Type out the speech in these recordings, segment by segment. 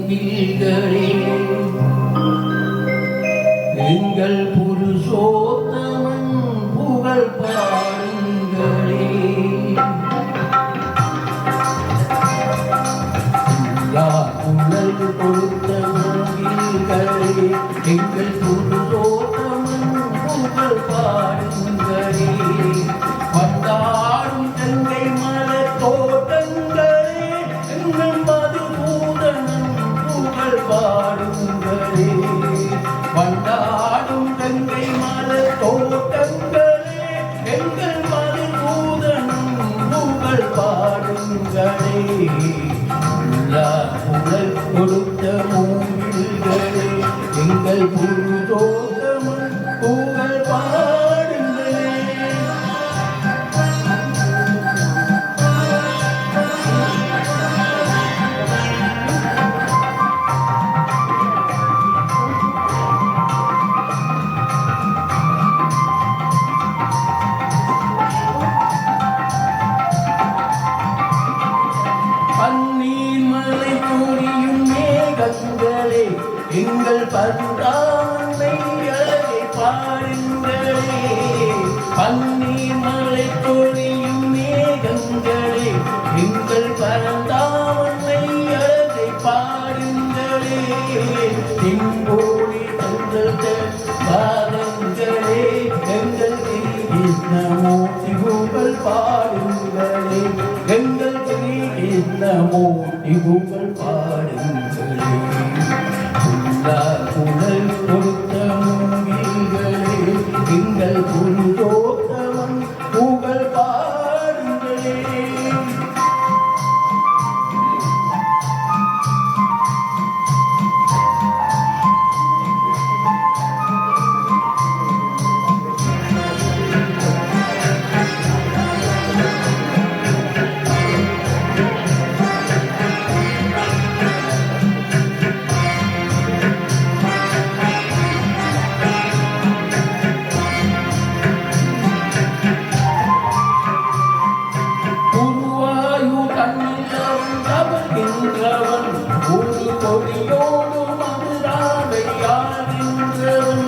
மூங்கில்களே எங்கள் புருஷோத்தமன் புகழ் பாடுங்களே. குழல் கொடுத்த மூங்கில்களே எங்கள் புருஷோத்தமன் புகழ் பாடுங்களே. பண்டாடும் தங்கை மலர் தோட்டங்களே எங்கள் மதுபூதனும் புகழ் பாடுங்களே. பண்டாடும் தங்கை மலர் தோட்டங்களே எங்கள் மதுபூதனும் புகழ் பாடுங்களே. புகழ் கொடுத்த மூங்கில்களே எங்கள் புருஷோத்தமன் புகழ் பாடுங்களே. பன்னீர்மலை கூறியும் மேகங்களே எங்கள் பந்தாமை அழகை பாருங்களே. பன்னீர்மலை கூறியும் மேகங்களே எங்கள் பரந்தாமை அழகை பாருங்களே. திங்கோடி தங்கள் பாதங்களே எங்கள் கிருஷ்ணமூர்த்தி புகழ் பாடுங்களே. எங்கள் கிருஷ்ணமூர்த்தி புகழ் பாடுங்களே. புகழ் கொடுத்த மூங்கில்களே எங்கள் புருஷோத்தமன் புகழ் பாடுங்களே. ஒரு கொடியோடு மதுராவை ஆகின்றவன்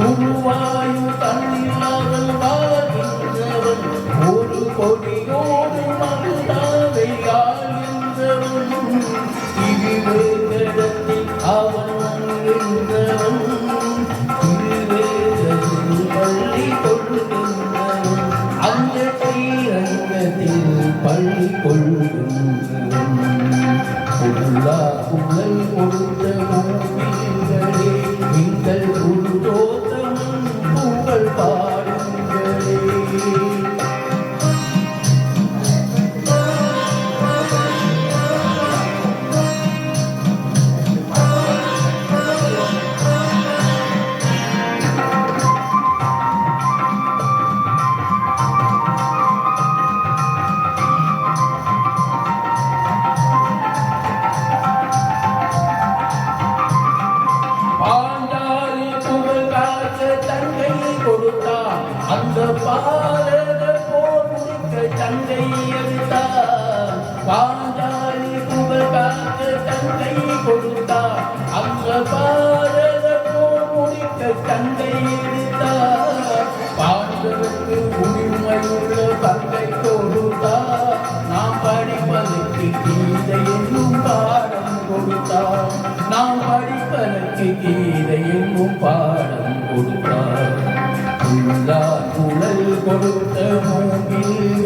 உருவாயு தன்னில்லாமல் வாழ்கின்றவன். ஒரு கொடியோடு மதுராவை ஆகின்றவன் திருவேங்கடத்தில் அவன் அங்கின்றவன். திருவேங்கடத்தில் பள்ளி கொள்கின்றவன் அந்த ஸ்ரீரங்கத்தில் பள்ளி கொள்கின்றவன். புகழ் கொடுத்த மூங்கில்களே எங்கள் புருஷோத்தமன் புகழ் பாடுங்களே. தங்கை கொடுத்தார் அந்த பாரத போர் முடிக்க தங்கை எடுத்தார். பாஞ்சாலி புகழ் காக்க தங்கை கொடுத்தார் அந்த பாரத போர் முடிக்க தங்கை எடுத்தார். பாண்டவருக்கு உரிமையுள்ள பங்கை கொடுத்தார். நாம் படிப்பதற்கு கீதை என்னும் பாடம் கொடுத்தார். நாம் படிப்பதற்கு கீதை என்னும் பாடம் கொடுத்தார். குழல் கொடுத்த மூங்கில்